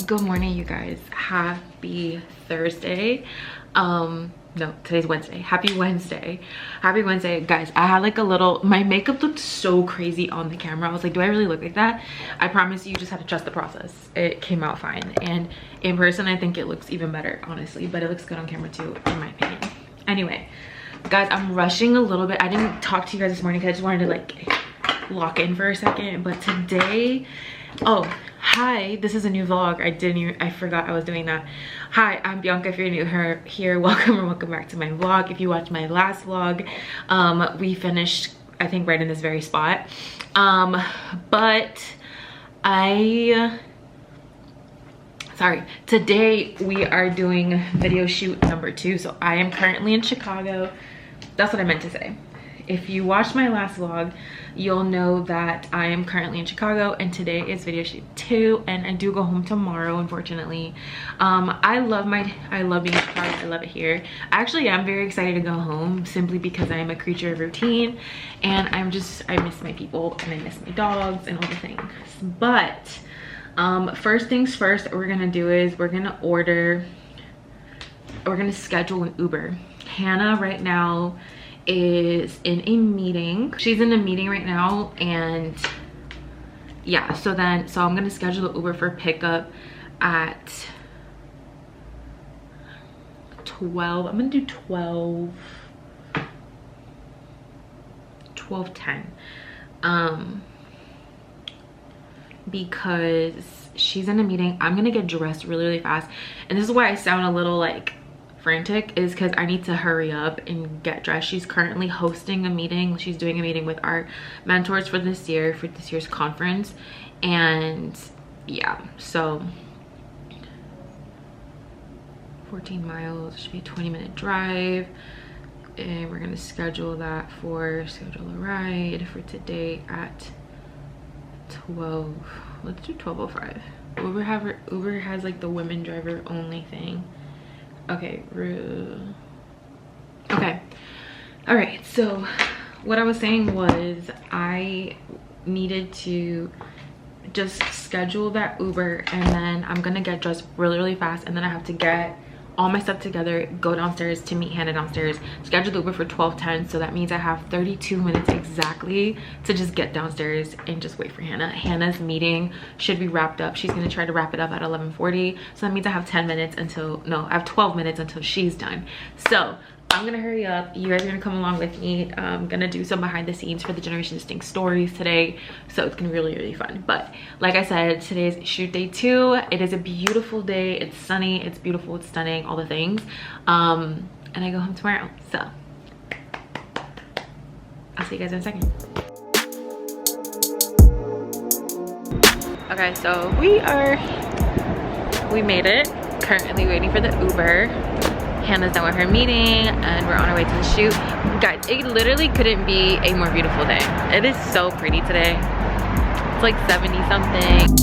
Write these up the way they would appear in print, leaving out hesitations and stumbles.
Good morning, you guys. Happy Thursday. No, today's Wednesday. Happy Wednesday. Happy Wednesday. Guys, I had like a little, my makeup looked so crazy on the camera. I was like, do I really look like that? I promise you just have to trust the process. It came out fine. And in person, I think it looks even better, honestly. But it looks good on camera too, in my opinion. Anyway, guys, I'm rushing a little bit. I didn't talk to you guys this morning because I just wanted to like lock in for a second. But today, oh, hi, this is a new vlog. I forgot I was doing that. Hi, I'm Bianca. If you're new here, welcome or welcome back to my vlog. If you watched my last vlog, we finished, I think, right in this very spot. Today we are doing video shoot number 2. So I am currently in Chicago. That's what I meant to say. If you watched my last vlog, you'll know that I am currently in Chicago and today is video shoot 2, and I do go home tomorrow, unfortunately. I love being in Chicago. I love it here. Actually, I'm very excited to go home simply because I am a creature of routine and I miss my people and I miss my dogs and all the things. But first things first, what we're gonna do is we're gonna schedule an Uber. Hannah right now is in a meeting. She's in a meeting right now, and yeah, so I'm gonna schedule the Uber for pickup at 12. I'm gonna do 12:10 because she's in a meeting. I'm gonna get dressed really fast, and this is why I sound a little like frantic, is because I need to hurry up and get dressed. She's currently hosting a meeting. She's doing a meeting with our mentors for this year's conference, and yeah, so 14 miles should be a 20-minute drive, and we're gonna schedule a ride for today at 12. Let's do 12:05. Uber has like the women driver only thing. Okay, all right, so what I was saying was I needed to just schedule that Uber, and then I'm gonna get dressed really fast, and then I have to get all my stuff together, go downstairs to meet Hannah downstairs, schedule the Uber for 12:10. So that means I have 32 minutes exactly to just get downstairs and just wait for Hannah. Hannah's meeting should be wrapped up. She's gonna try to wrap it up at 11:40. So that means I have 10 minutes until, no, I have 12 minutes until she's done. So I'm gonna hurry up. You guys are gonna come along with me. I'm gonna do some behind the scenes for the Generation Distinct stories today, so it's gonna be really fun. But like I said, today's shoot day 2. It is a beautiful day. It's sunny, it's beautiful, it's stunning, all the things. And I go home tomorrow, so I'll see you guys in a second. Okay, so we made it. Currently waiting for the Uber. Hannah's done with her meeting and we're on our way to the shoot. Guys, it literally couldn't be a more beautiful day. It is so pretty today. It's like 70 something.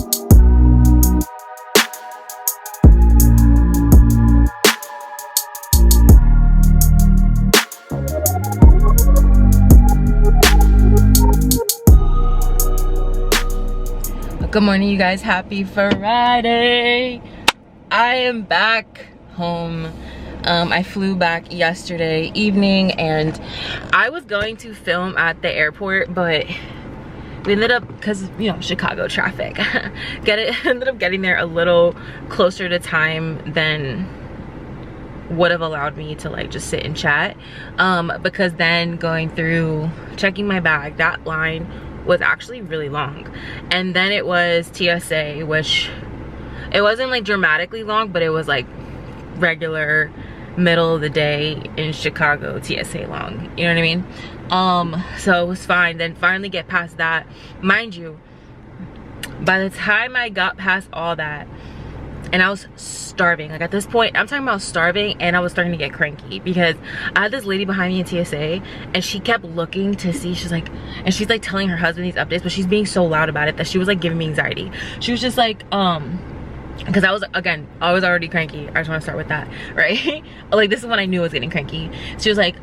Good morning, you guys. Happy Friday. I am back home. I flew back yesterday evening, and I was going to film at the airport, but we ended up, because you know, Chicago traffic, ended up getting there a little closer to time than would have allowed me to like just sit and chat, because then going through checking my bag, that line was actually really long, and then it was TSA, which it wasn't like dramatically long, but it was like regular middle of the day in Chicago TSA long, you know what I mean? So it was fine. Then finally get past that. Mind you, by the time I got past all that, and I was starving, like at this point I'm talking about starving, and I was starting to get cranky because I had this lady behind me in TSA, and she kept looking to see, she's like telling her husband these updates, but she's being so loud about it that she was like giving me anxiety. She was just like because I was already cranky. I just want to start with that, right? Like, this is when I knew I was getting cranky. She was like,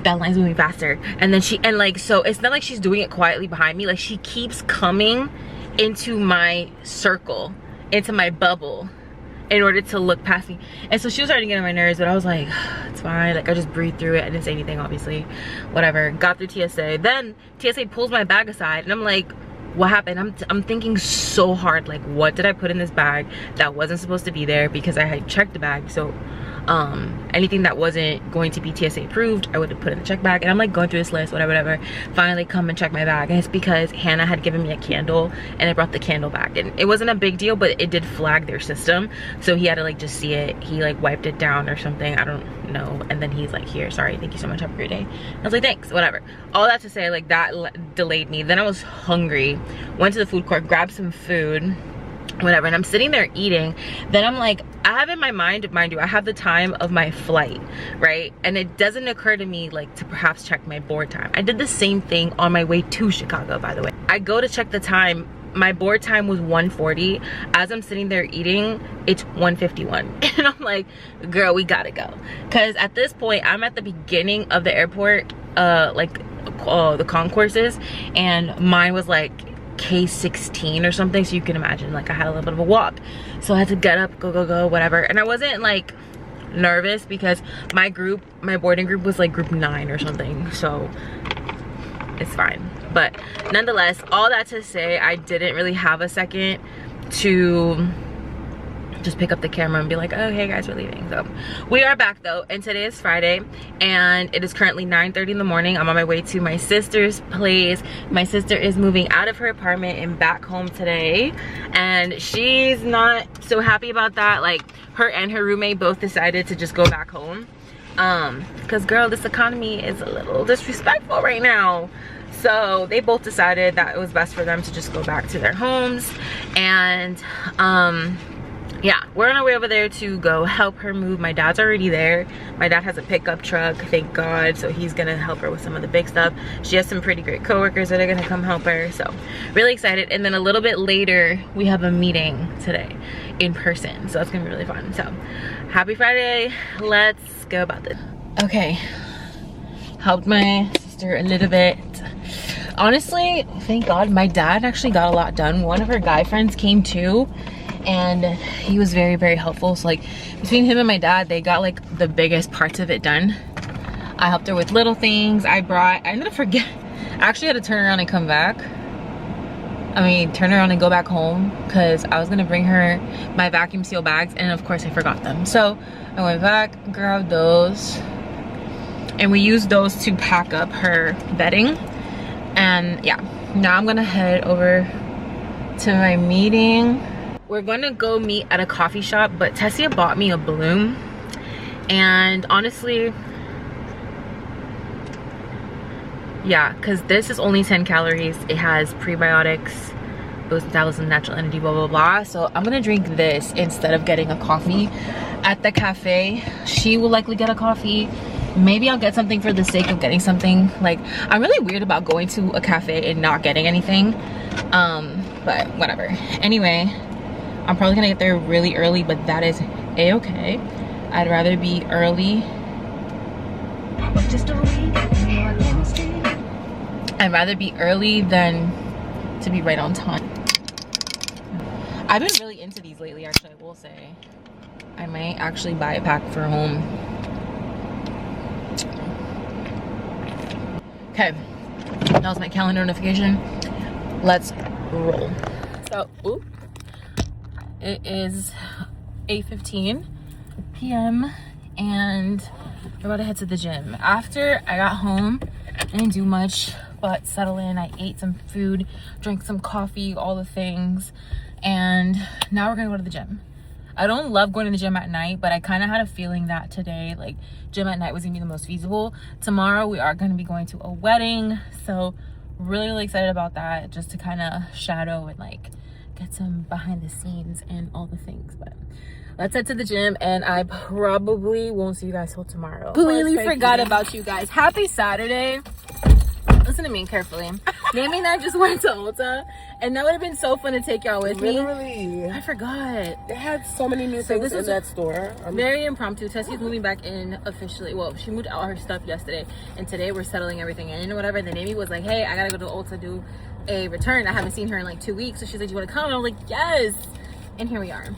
that line's moving faster, and then so it's not like she's doing it quietly behind me, like she keeps coming into my circle into my bubble in order to look past me. And so she was starting to get on my nerves, but I was like, it's fine. Like, I just breathed through it. I didn't say anything, obviously. Whatever. Got through TSA. Then TSA pulls my bag aside, and I'm like, what happened? I'm thinking so hard, like, what did I put in this bag that wasn't supposed to be there? Because I had checked the bag. So anything that wasn't going to be TSA approved, I would have put in the check bag. And I'm like going through this list, whatever. Finally come and check my bag, and it's because Hannah had given me a candle, and I brought the candle back, and it wasn't a big deal, but it did flag their system, so he had to like just see it. He like wiped it down or something, I don't know, and then he's like, here, sorry, thank you so much, have a great day. I was like, thanks, whatever. All that to say, like, that delayed me. Then I was hungry, went to the food court, grabbed some food, whatever, and I'm sitting there eating. Then I'm like, I have in my mind you, I have the time of my flight, right? And it doesn't occur to me like to perhaps check my board time. I did the same thing on my way to Chicago, by the way. I go to check the time, my board time was 1:40. As I'm sitting there eating, it's 1:51. And I'm like, girl, we gotta go. Cause at this point, I'm at the beginning of the airport, the concourses, and mine was like K16 or something, so you can imagine, like, I had a little bit of a walk, so I had to get up, go, whatever. And I wasn't like nervous because my boarding group was like group 9 or something, so it's fine. But nonetheless, all that to say, I didn't really have a second to just pick up the camera and be like, oh hey guys, we're leaving. So we are back though, and today is Friday, and it is currently 9:30 in the morning. I'm on my way to my sister's place. My sister is moving out of her apartment and back home today, and she's not so happy about that. Like, her and her roommate both decided to just go back home, because girl, this economy is a little disrespectful right now. So they both decided that it was best for them to just go back to their homes. And yeah, we're on our way over there to go help her move. My dad's already there. My dad has a pickup truck, thank God, so he's gonna help her with some of the big stuff. She has some pretty great coworkers that are gonna come help her, so really excited. And then a little bit later, we have a meeting today in person, so that's gonna be really fun. So happy Friday, let's go about this. Okay, helped my sister a little bit. Honestly, thank God, my dad actually got a lot done. One of her guy friends came too, and he was very, very helpful. So like, between him and my dad, they got like the biggest parts of it done. I helped her with little things. I ended up forgetting. I actually had to turn around and come back. Turn around and go back home, because I was gonna bring her my vacuum seal bags, and of course I forgot them. So I went back, grabbed those, and we used those to pack up her bedding. And yeah, now I'm gonna head over to my meeting. We're gonna go meet at a coffee shop, but Tessia bought me a balloon, and honestly, yeah, because this is only 10 calories. It has prebiotics, boosts metabolism, natural energy, blah blah blah. So I'm gonna drink this instead of getting a coffee at the cafe. She will likely get a coffee. Maybe I'll get something for the sake of getting something. Like, I'm really weird about going to a cafe and not getting anything, but whatever. Anyway, I'm probably gonna get there really early, but that is a-okay. I'd rather be early. I'd rather be early than to be right on time. I've been really into these lately, actually, I will say. I might actually buy a pack for home. Okay, that was my calendar notification. Let's roll. So, it is 8:15 p.m. and we're about to head to the gym. After I got home, I didn't do much but settle in. I ate some food, drank some coffee, all the things, and now we're gonna go to the gym. I don't love going to the gym at night, but I kind of had a feeling that today, like, gym at night was gonna be the most feasible. Tomorrow we are gonna be going to a wedding, so really excited about that, just to kind of shadow and like get some behind the scenes and all the things. But let's head to the gym, and I probably won't see you guys till tomorrow. Completely forgot about you guys. Happy Saturday. Listen to me carefully. Naming that just went to Ulta, and that would have been so fun to take y'all with me. Literally. I forgot. They had so many new things in that store. Very impromptu. Tessia's moving back in officially. Well, she moved all her stuff yesterday, and today we're settling everything in and whatever. Then Amy was like, hey, I gotta go to Ulta do a return. I haven't seen her in like 2 weeks, so she's like, do you want to come? And I was like, yes. And here we are.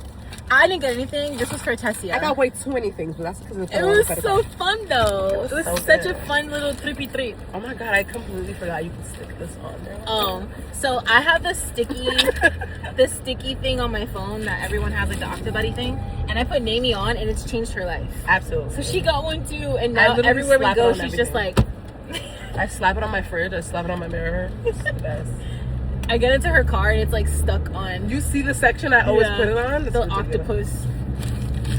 I didn't get anything. This was for Tessia. I got way too many things, but that's because it was so fun though. It was so such good. a fun little trippy trip. Oh my god, I completely forgot you can stick this on there. Oh, so I have the sticky thing on my phone that everyone has, like the Octobuddy thing, and I put Naomi on, and it's changed her life. Absolutely. So she got one too, and now everywhere we go, she's just like. I slap it on my fridge. I slap it on my mirror. It's the best. I get into her car and it's like stuck on. You see the section I always put it on? The octopus.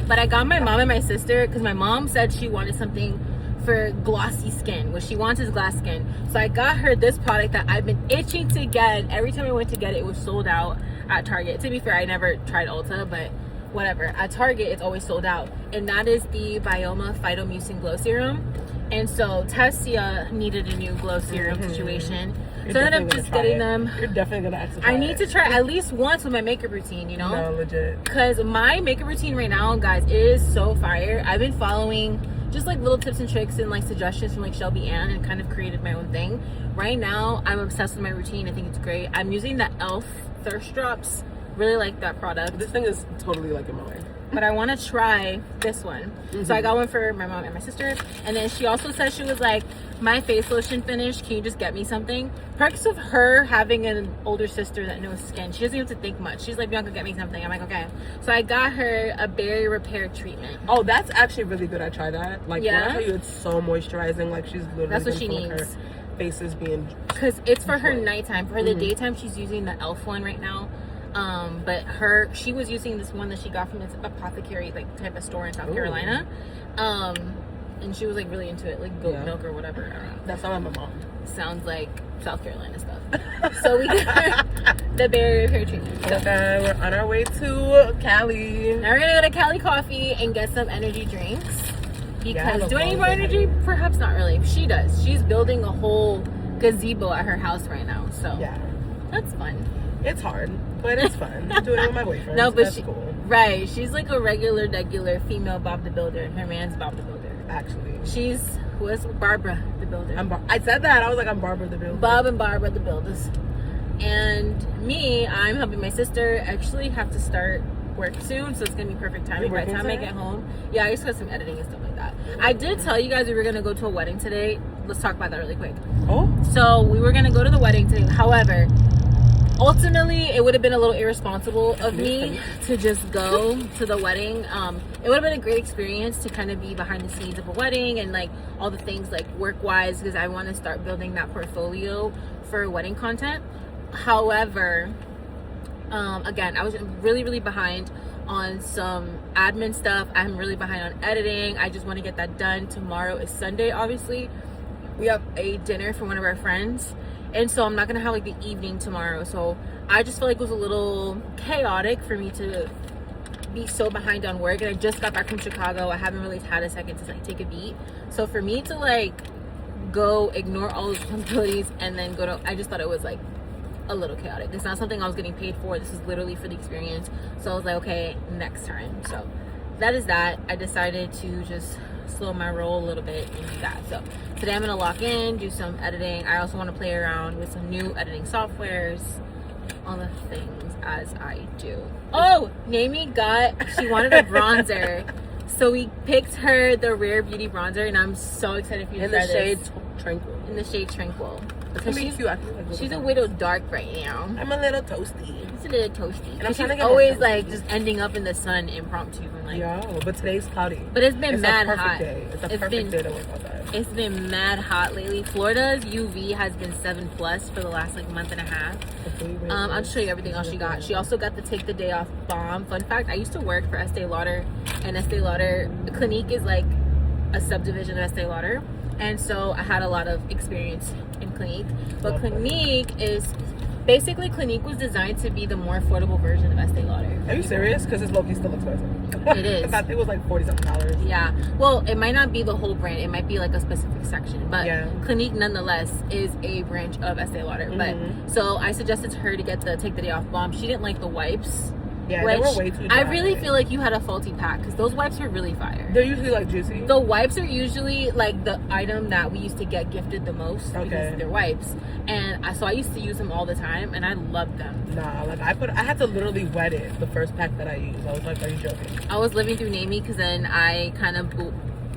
But I got my mom and my sister because my mom said she wanted something for glossy skin. What she wants is glass skin. So I got her this product that I've been itching to get. Every time I went to get it, it was sold out at Target. To be fair, I never tried Ulta, but whatever. At Target, it's always sold out. And that is the BIANCA Phytomucin Glow Serum. And so Tessia needed a new glow serum situation. So I ended up just getting them. You're definitely gonna have to I need to try at least once with my makeup routine, you know? No, legit. Because my makeup routine right now, guys, it is so fire. I've been following just like little tips and tricks and like suggestions from like Shelby Ann and kind of created my own thing. Right now, I'm obsessed with my routine. I think it's great. I'm using the e.l.f. Thirst Drops. Really like that product. This thing is totally like in my way. But I want to try this one. So I got one for my mom and my sister. And then she also said, she was like, my face lotion finished. Can you just get me something? Perks of her having an older sister that knows skin. She doesn't even have to think much. She's like, Bianca, get me something. I'm like, okay. So I got her a berry repair treatment. Oh, that's actually really good. I tried that. Like, yeah. when I tell you it's so moisturizing. Like, she's literally that's what she needs. Her face is being... Because it's for her nighttime. For the daytime, she's using the e.l.f. one right now. But she was using this one that she got from this apothecary like type of store in South Carolina, and she was like really into it, like goat milk or whatever. That's not my mom. Sounds like South Carolina stuff. So we got the berry repair treatment. So, okay, we're on our way to Cali. Now we're gonna go to Cali Coffee and get some energy drinks. Because do I need more energy? Perhaps not really. She does. She's building a whole gazebo at her house right now. So that's fun. It's hard, but it's fun. I'm doing it with my boyfriend. No, but that's cool. Right. She's like a regular female Bob the Builder, and her man's Bob the Builder. Actually. She's Barbara the Builder. I said that. I was like, I'm Barbara the Builder. Bob and Barbara the Builders. And me, I'm helping my sister actually have to start work soon, so it's gonna be perfect timing by the time I get home. Yeah, I just got some editing and stuff like that. I did tell you guys we were gonna go to a wedding today. Let's talk about that really quick. Oh. So we were gonna go to the wedding today. However, ultimately, it would have been a little irresponsible of me to just go to the wedding. It would have been a great experience to kind of be behind the scenes of a wedding and like all the things like work-wise, because I want to start building that portfolio for wedding content. However, again, I was really, really behind on some admin stuff. I'm really behind on editing. I just want to get that done. Tomorrow is Sunday, obviously. We have a dinner for one of our friends. And so I'm not gonna have like the evening tomorrow. So I just feel like it was a little chaotic for me to be so behind on work. And I just got back from Chicago. I haven't really had a second to like take a beat. So for me to like go ignore all those responsibilities and then go to, I just thought it was like a little chaotic. It's not something I was getting paid for. This is literally for the experience. So I was like, okay, next time. So that is that. I decided to just slow my roll a little bit and do that. So today I'm gonna lock in, do some editing. I also want to play around with some new editing softwares, all the things as I do. Oh, Naomi she wanted a bronzer, so we picked her the Rare Beauty bronzer, and I'm so excited for you to try this. In the shade Tranquil. In the shade Tranquil. Because she's a little dark right now. I'm a little toasty. It's a little toasty. And I'm trying to get always like just ending up in the sun impromptu. And, like, yeah, but today's cloudy. But it's been mad hot. It's a perfect day to work outside. It's been mad hot lately. Florida's UV has been 7+ for the last like month and a half. I'll show you everything else she got. She also got the Take the Day Off Balm. Fun fact, I used to work for Estee Lauder, and Estee Lauder Clinique is like a subdivision of Estee Lauder. And so I had a lot of experience in Clinique. But Clinique was designed to be the more affordable version of Estee Lauder. Are you serious? Because it's low-key still expensive. It is. I thought it was like $40-something. Yeah. Well, it might not be the whole brand. It might be like a specific section. But Clinique, nonetheless, is a branch of Estee Lauder. But so I suggested to her to get the Take the Day Off Balm. She didn't like the wipes. Yeah, which they were way too dry. I really feel like you had a faulty pack because those wipes are really fire. They're usually like juicy. The wipes are usually like the item that we used to get gifted the most because they're wipes, and so I used to use them all the time, and I loved them. Nah, like I had to literally wet it the first pack that I used. I was like, are you joking? I was living through Namie because then I kind of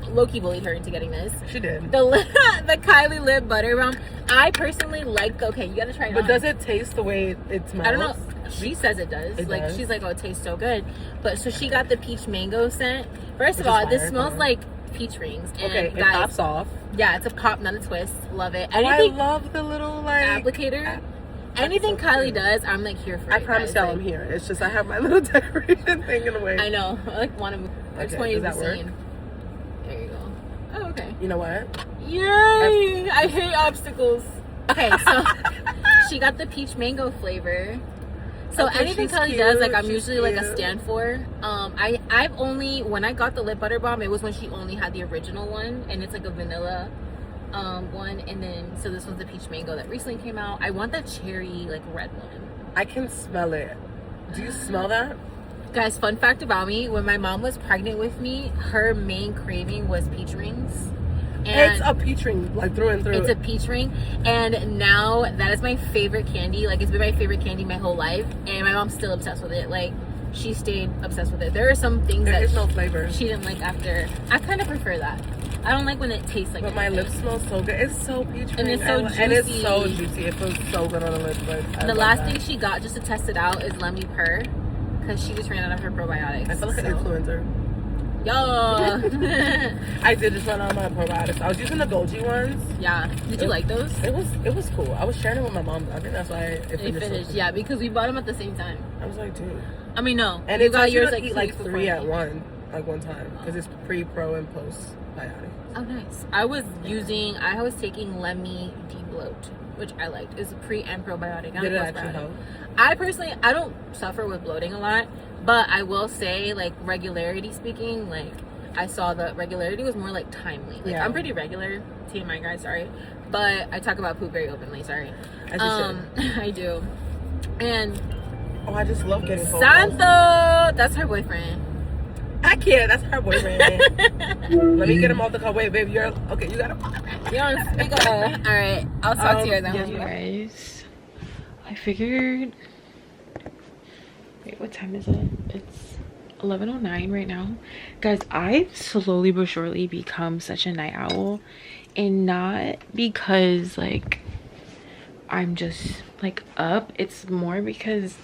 low-key bullied her into getting this. She did. The Kylie lip butter balm. I personally like. Okay, you gotta try it. But does it taste the way it smells? I don't know. She says it does. She's like, oh, it tastes so good. But so she got the peach mango scent. First of all, this smells like peach rings. And okay, it pops off. Yeah, it's a pop, not a twist. Love it. Anything, I love the little like applicator. Anything so Kylie does, I'm like here for it. I promise y'all, I'm here. It's just I have my little decoration thing in the way. I know. I like want to. I just want to use the scene. There you go. Oh, okay. You know what? Yay! I hate obstacles. Okay, so she got the peach mango flavor. So anything Kylie does, like I'm usually like a stand for. I've only, when I got the lip butter balm, it was when she only had the original one, and it's like a vanilla one, and then so this was the peach mango that recently came out. I want the cherry like red one. I can smell it. Do you smell that? Guys, fun fact about me: when my mom was pregnant with me, her main craving was peach rings. And it's a peach ring, like through and through. It's a peach ring, and now that is my favorite candy. Like, it's been my favorite candy my whole life, and my mom's still obsessed with it. Like, she stayed obsessed with it. There are some things there is no flavor she didn't like after. I kind of prefer that. I don't like when it tastes like. But my lips smell so good. It's so peach and it's so juicy. And it's so juicy. It feels so good on the lips. But the last thing she got just to test it out is Lemmy Purr, because she just ran out of her probiotics. I feel like an influencer. Yo. I did just run out of my probiotics. I was using the Golgi ones. Yeah. Did you like those? It was cool. I was sharing it with my mom. I think that's why it finished. Yeah, because we bought them at the same time. I was like, dude. I mean, no. And you it's got yours like eat like 3 at one time because it's pre, pro, and post biotics. Oh, nice. I was taking Lemmy D-Bloat, which I liked. It's a pre and probiotic. Did it actually help? I personally, I don't suffer with bloating a lot, but I will say, like, regularity speaking, like, I saw the regularity was more like timely. Like, I'm pretty regular, TMI guys, sorry, but I talk about poop very openly, sorry. As you should. I do. And I just love getting photos. Santo, that's her boyfriend. I can't. That's her boyfriend. Let me get him off the call. Wait, babe, you're okay. You gotta. You're on speaker. All right, I'll talk to you then. Yes, guys, I figured. Wait, what time is it? It's 11:09 right now, guys. I've slowly but surely become such a night owl, and not because like I'm just like up. It's more because,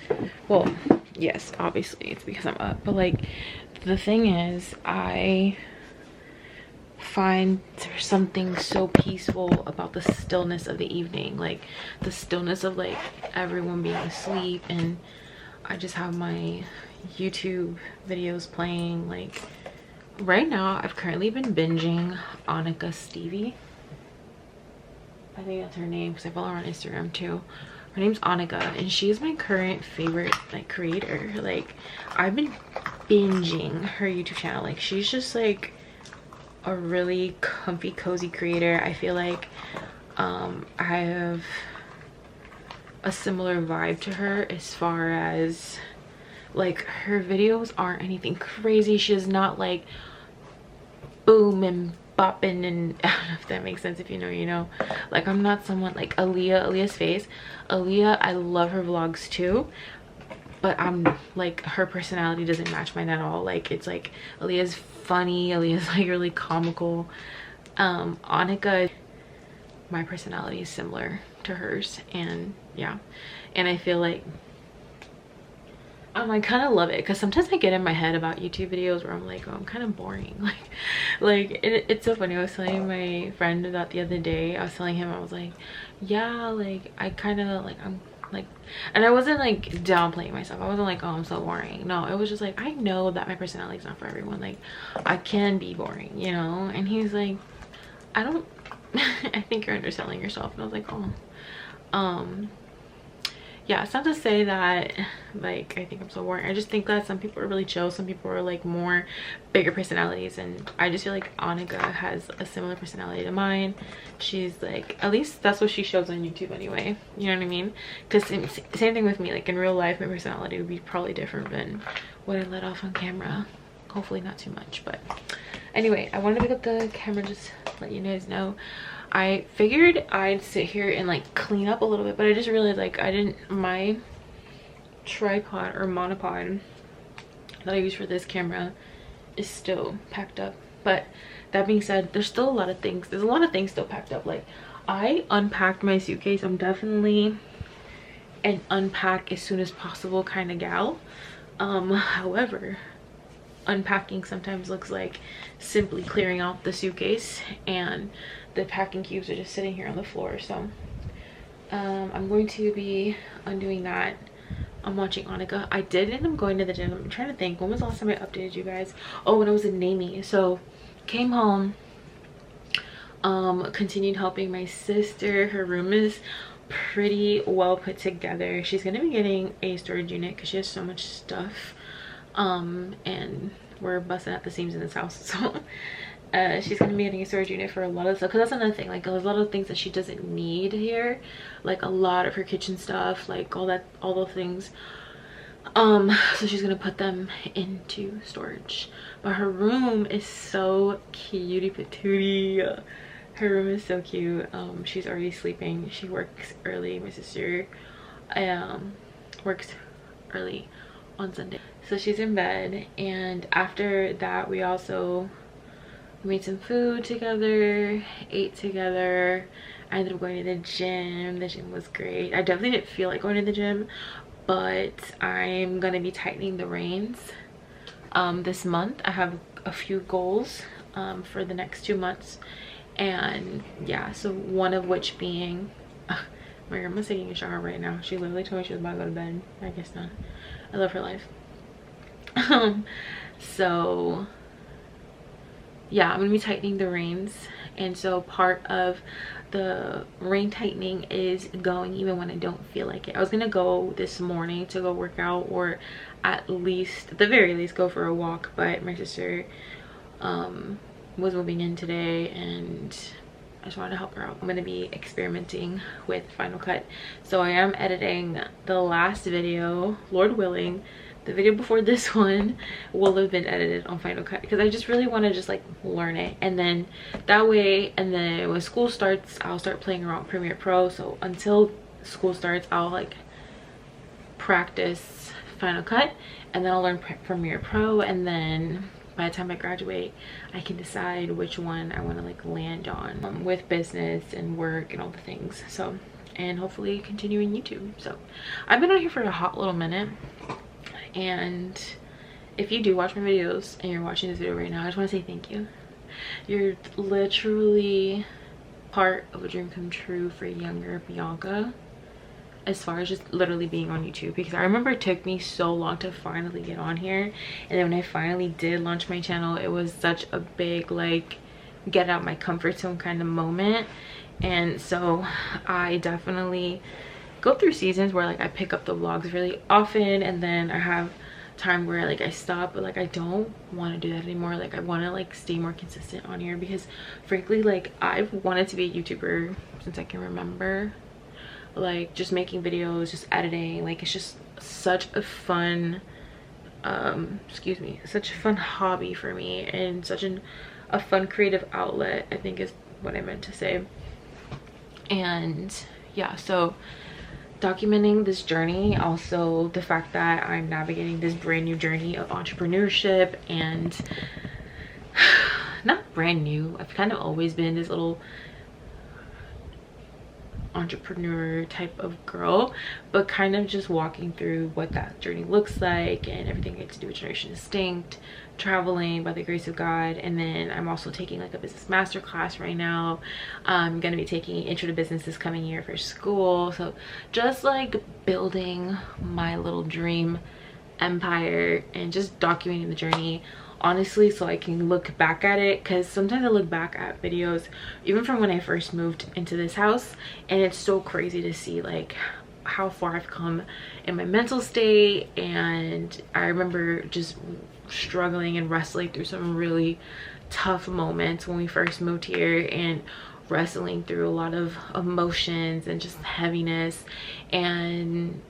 well, yes, obviously it's because I'm up, but like the thing is, I find there's something so peaceful about the stillness of the evening, like the stillness of like everyone being asleep, and I just have my YouTube videos playing. Like right now I've currently been binging Annika Stevie. I think that's her name because I follow her on Instagram too. Her name's Annika, and she's my current favorite like creator. Like I've been binging her YouTube channel. Like she's just like a really comfy, cozy creator. I feel like I have a similar vibe to her as far as like her videos aren't anything crazy. She is not like boom and bopping, and I don't know if that makes sense. If you know, you know. Like I'm not someone like Aaliyah's face. Aaliyah, I love her vlogs too, but I'm like, her personality doesn't match mine at all. Like it's like Aaliyah's funny, Aaliyah's like really comical. Annika, my personality is similar to hers, and yeah, and I feel like I kind of love it because sometimes I get in my head about YouTube videos where I'm like, oh, I'm kind of boring. Like it's so funny. I was telling my friend that the other day. I was telling him, I was like, yeah, like I kind of like, I'm like, and I wasn't like downplaying myself. I wasn't like, oh, I'm so boring. No, it was just like, I know that my personality is not for everyone. Like I can be boring, you know. And he's like, I don't I think you're underselling yourself. And I was like, oh, yeah, it's not to say that like I think I'm so boring. I just think that some people are really chill, some people are like more bigger personalities, and I just feel like Annika has a similar personality to mine. She's like, at least that's what she shows on YouTube anyway, you know what I mean? Because same thing with me, like in real life my personality would be probably different than what I let off on camera. Hopefully not too much, but anyway, I wanted to pick up the camera, just let you guys know. I figured I'd sit here and like clean up a little bit, but I just realized like my tripod or monopod that I use for this camera is still packed up. But that being said, there's a lot of things still packed up. Like, I unpacked my suitcase. I'm definitely an unpack as soon as possible kind of gal. However, unpacking sometimes looks like simply clearing out the suitcase, and the packing cubes are just sitting here on the floor. So I'm going to be undoing that. I'm watching Annika. I did end up going to the gym. I'm trying to think, when was the last time I updated you guys? Oh, when I was in Namie. So came home, continued helping my sister. Her room is pretty well put together. She's gonna be getting a storage unit because she has so much stuff, and we're busting at the seams in this house. So she's gonna be getting a storage unit for a lot of stuff, because that's another thing, like there's a lot of things that she doesn't need here, like a lot of her kitchen stuff, like all those things. So she's gonna put them into storage. But her room is so cutie patootie. Her room is so cute. She's already sleeping. She works early. My sister works early on Sunday, so she's in bed. And after that, we also made some food together, ate together. I ended up going to the gym. The gym was great. I definitely didn't feel like going to the gym, but I'm gonna be tightening the reins this month. I have a few goals for the next 2 months, and yeah, so one of which being my grandma's taking a shower right now. She literally told me she was about to go to bed. I guess not. I love her life. So yeah, I'm gonna be tightening the reins, and so part of the rein tightening is going even when I don't feel like it. I was gonna go this morning to go work out, or at the very least go for a walk, but my sister was moving in today and I just wanted to help her out. I'm gonna be experimenting with Final Cut, so I am editing the last video, Lord willing. The video before this one will have been edited on Final Cut, because I just really want to just like learn it, and then that way, and then when school starts, I'll start playing around with Premiere Pro. So until school starts, I'll like practice Final Cut, and then I'll learn Premiere Pro, and then by the time I graduate, I can decide which one I want to like land on with business and work and all the things. So, and hopefully continuing YouTube. So I've been on here for a hot little minute. And if you do watch my videos and you're watching this video right now, I just want to say thank you. You're literally part of a dream come true for younger Bianca, as far as just literally being on YouTube, because I remember it took me so long to finally get on here, and then when I finally did launch my channel, it was such a big like get out my comfort zone kind of moment. And so I definitely go through seasons where like I pick up the vlogs really often, and then I have time where like I stop, but like I don't want to do that anymore. Like I want to like stay more consistent on here, because frankly like I've wanted to be a YouTuber since I can remember. Like just making videos, just editing, like it's just such a fun such a fun hobby for me, and such a fun creative outlet, I think is what I meant to say. And yeah, so documenting this journey, also the fact that I'm navigating this brand new journey of entrepreneurship, and not brand new, I've kind of always been this little entrepreneur type of girl, but kind of just walking through what that journey looks like, and everything I get to do with Generation Distinct, traveling by the grace of God. And then I'm also taking like a business master class right now. I'm gonna be taking Intro to Business this coming year for school. So just like building my little dream empire and just documenting the journey, honestly, so I can look back at it, because sometimes I look back at videos even from when I first moved into this house, and it's so crazy to see like how far I've come in my mental state. And I remember just struggling and wrestling through some really tough moments when we first moved here, and wrestling through a lot of emotions and just heaviness, and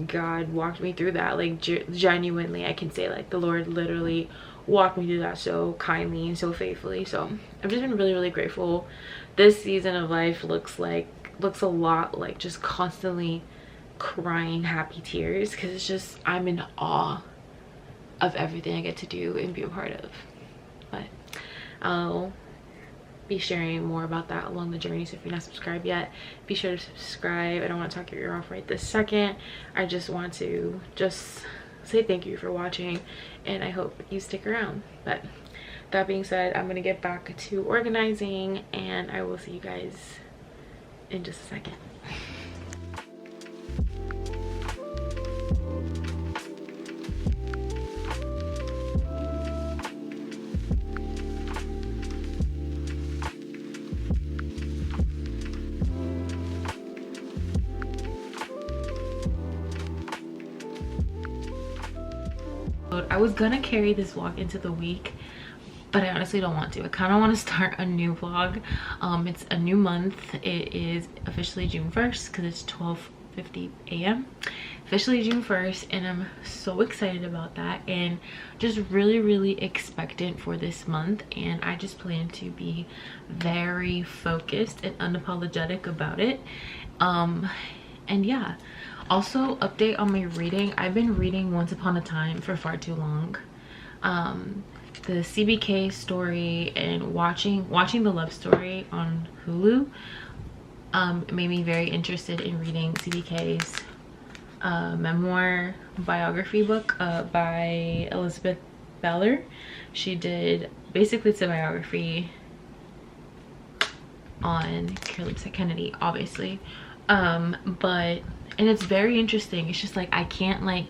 God walked me through that. Like genuinely, I can say like the Lord literally walked me through that so kindly and so faithfully. So I've just been really, really grateful. This season of life looks a lot like just constantly crying happy tears, because it's just, I'm in awe of everything I get to do and be a part of. But I'll be sharing more about that along the journey, so if you're not subscribed yet, be sure to subscribe. I don't want to talk your ear off right this second. I just want to say thank you for watching, and I hope you stick around. But that being said, I'm gonna get back to organizing, and I will see you guys in just a second. I was gonna carry this vlog into the week, but I honestly don't want to. I kind of want to start a new vlog. It's a new month. It is officially June 1st because it's 12:50 a.m. Officially June 1st, and I'm so excited about that, and just really, really expectant for this month. And I just plan to be very focused and unapologetic about it. And yeah, also update on my reading. I've been reading Once Upon a Time for far too long. The CBK story and watching the love story on Hulu made me very interested in reading CBK's memoir biography book by Elizabeth Beller. She did, basically it's a biography on Carol Kennedy, obviously. And it's very interesting. It's just like I can't like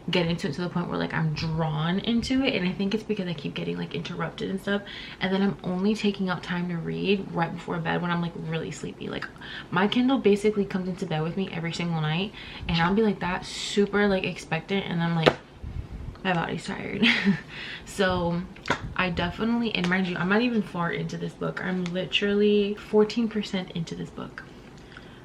get into it to the point where like I'm drawn into it, and I think it's because I keep getting like interrupted and stuff, and then I'm only taking out time to read right before bed when I'm like really sleepy. Like my Kindle basically comes into bed with me every single night, and I'll be like that super like expectant, and I'm like, my body's tired. So I definitely, and mind you, I'm not even far into this book. I'm literally 14% into this book,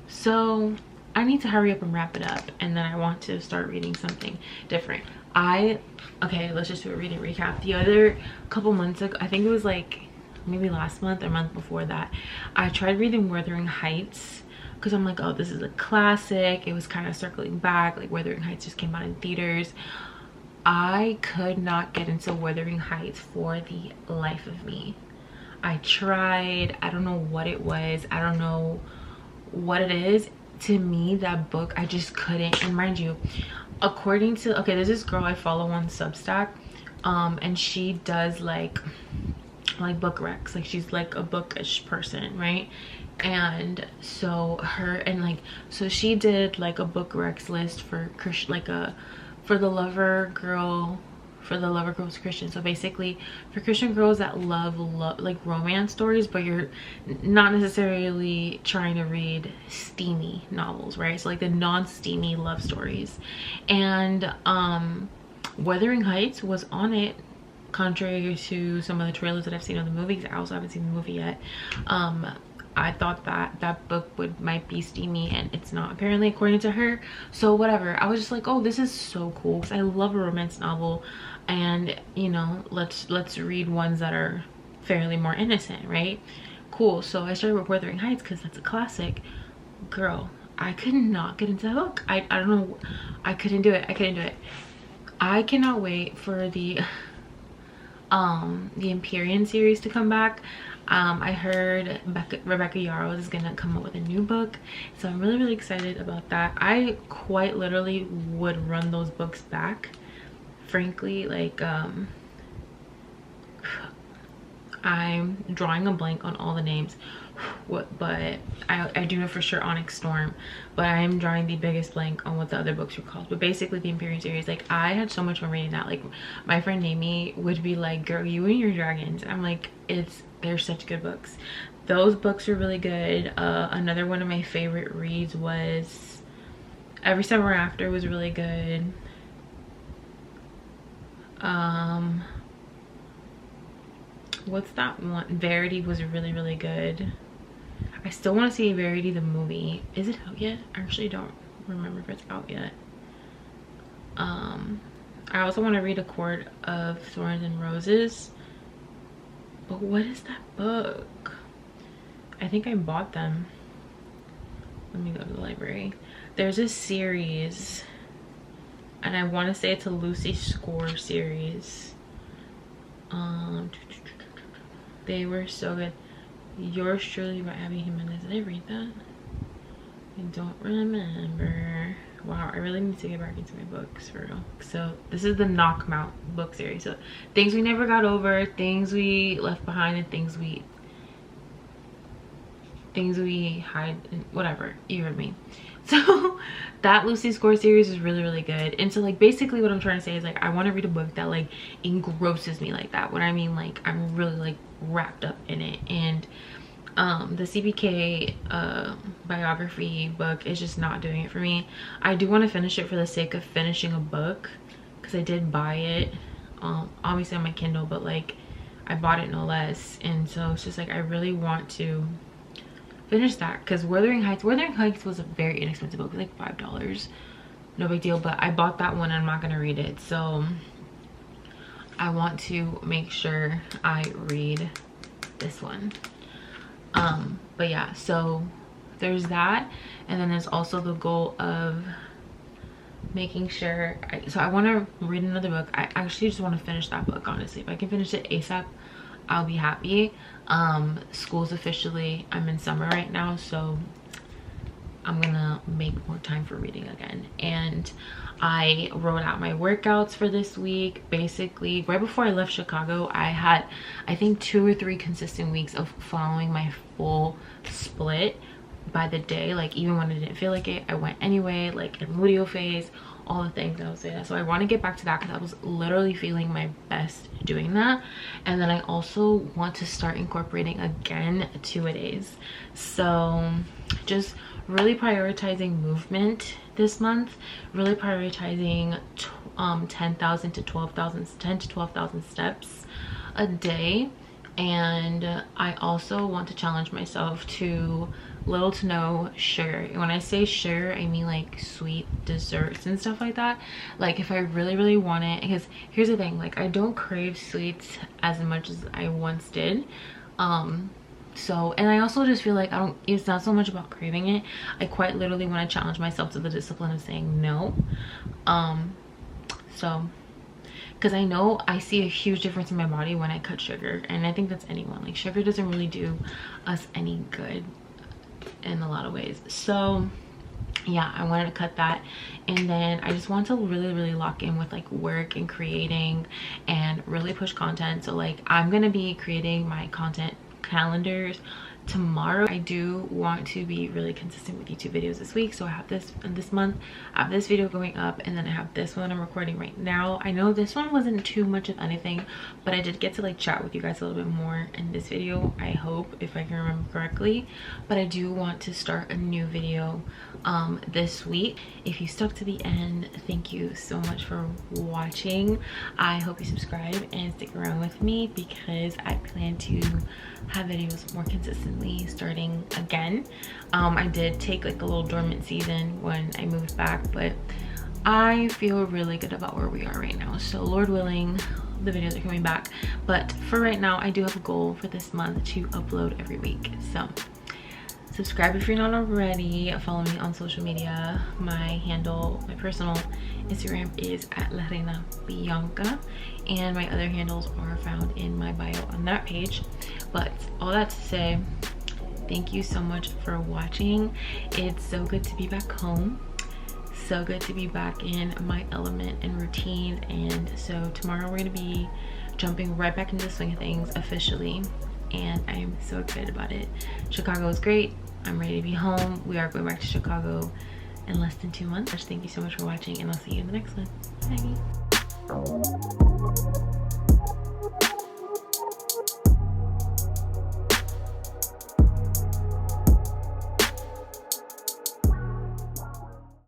so I need to hurry up and wrap it up, and then I want to start reading something different. Okay, let's just do a reading recap. The other couple months ago, I think it was like maybe last month or month before that, I tried reading Wuthering Heights because I'm like, oh, this is a classic. It was kind of circling back, like Wuthering Heights just came out in theaters. I could not get into Wuthering Heights for the life of me. I tried. I don't know what it was. I don't know what it is. To me, that book, I just couldn't. And mind you, according to, okay, there's this girl I follow on Substack, and she does like book recs. Like she's like a bookish person, right? And so so she did like a book recs list for for the lover girls Christian. So basically for Christian girls that love like romance stories, but you're not necessarily trying to read steamy novels, right? So like the non-steamy love stories. And Wuthering Heights was on it, contrary to some of the trailers that I've seen of the movies. I also haven't seen the movie yet. I thought that book might be steamy, and it's not, apparently, according to her. So whatever, I was just like, oh, this is so cool, because I love a romance novel, and you know, let's read ones that are fairly more innocent, right? Cool. So I started with Wuthering Heights because that's a classic. Girl, I could not get into that book. I don't know, I couldn't do it. I cannot wait for the Empyrean series to come back. I heard Rebecca Yarros is gonna come up with a new book, so I'm really, really excited about that. I quite literally would run those books back, frankly. Like I'm drawing a blank on all the names, but I do know for sure Onyx Storm, but I am drawing the biggest blank on what the other books were called. But basically the Empyrean series, like I had so much fun reading that. Like my friend Amy would be like, girl, you and your dragons. I'm like, they're such good books. Those books are really good. Another one of my favorite reads was Every Summer After was really good. What's that one? Verity was really, really good. I still want to see Verity the movie. Is it out yet? I actually don't remember if it's out yet. I also want to read A Court of Thorns and Roses. But what is that book? I think I bought them. Let me go to the library. There's a series, and I want to say it's a Lucy Score series. They were so good. Yours Truly by Abby Jimenez. Did I read that? I don't remember. Wow, I really need to get back into my books for real. So this is the Knock 'em Out book series. So things we never got over, things we left behind, and things we hide, and whatever, you heard me. So that Lucy Score series is really, really good. And so like basically what I'm trying to say is like I want to read a book that like engrosses me like that. What I mean, like I'm really like wrapped up in it. And the CBK biography book is just not doing it for me. I do want to finish it for the sake of finishing a book, because I did buy it obviously on my Kindle, but like I bought it no less. And so it's just like I really want to finish that, because Wuthering Heights was a very inexpensive book. It was like $5, no big deal, but I bought that one and I'm not gonna read it. So I want to make sure I read this one. But yeah, so there's that. And then there's also the goal of making sure so I want to read another book. I actually just want to finish that book, honestly. If I can finish it ASAP, I'll be happy. School's officially, I'm in summer right now, so I'm gonna make more time for reading again. And I wrote out my workouts for this week. Basically right before I left Chicago, I had I think 2 or 3 consistent weeks of following my full split by the day. Like even when I didn't feel like it, I went anyway, like in luteal phase, all the things I would say that. So I want to get back to that, because I was literally feeling my best doing that. And then I also want to start incorporating again 2-a-days. So just really prioritizing movement this month, really prioritizing 10,000 to 12,000 steps a day. And I also want to challenge myself to little to no sugar. And when I say sugar, I mean like sweet desserts and stuff like that. Like if I really want it, because here's the thing, like I don't crave sweets as much as I once did. So, and I also just feel like it's not so much about craving it. I quite literally want to challenge myself to the discipline of saying no. So because I know I see a huge difference in my body when I cut sugar, and I think that's anyone. Like sugar doesn't really do us any good in a lot of ways. So yeah, I wanted to cut that. And then I just want to really lock in with like work and creating and really push content. So like I'm gonna be creating my content calendars tomorrow. I do want to be really consistent with YouTube videos this week. So I have this month, I have this video going up, and then I have this one I'm recording right now. I know this one wasn't too much of anything, but I did get to like chat with you guys a little bit more in this video, I hope, if I can remember correctly. But I do want to start a new video this week. If you stuck to the end, thank you so much for watching. I hope you subscribe and stick around with me, because I plan to have videos more consistently starting again. I did take like a little dormant season when I moved back, but I feel really good about where we are right now. So Lord willing, the videos are coming back. But for right now, I do have a goal for this month to upload every week. So subscribe if you're not already. Follow me on social media. My handle, my personal Instagram is at La Reina Bianca, and my other handles are found in my bio on that page. But all that to say, thank you so much for watching. It's so good to be back home, so good to be back in my element and routine. And so tomorrow we're gonna be jumping right back into the swing of things officially, and I'm so excited about it. Chicago is great. I'm ready to be home. We are going back to Chicago in less than 2 months. Thank you so much for watching, and I'll see you in the next one. Bye.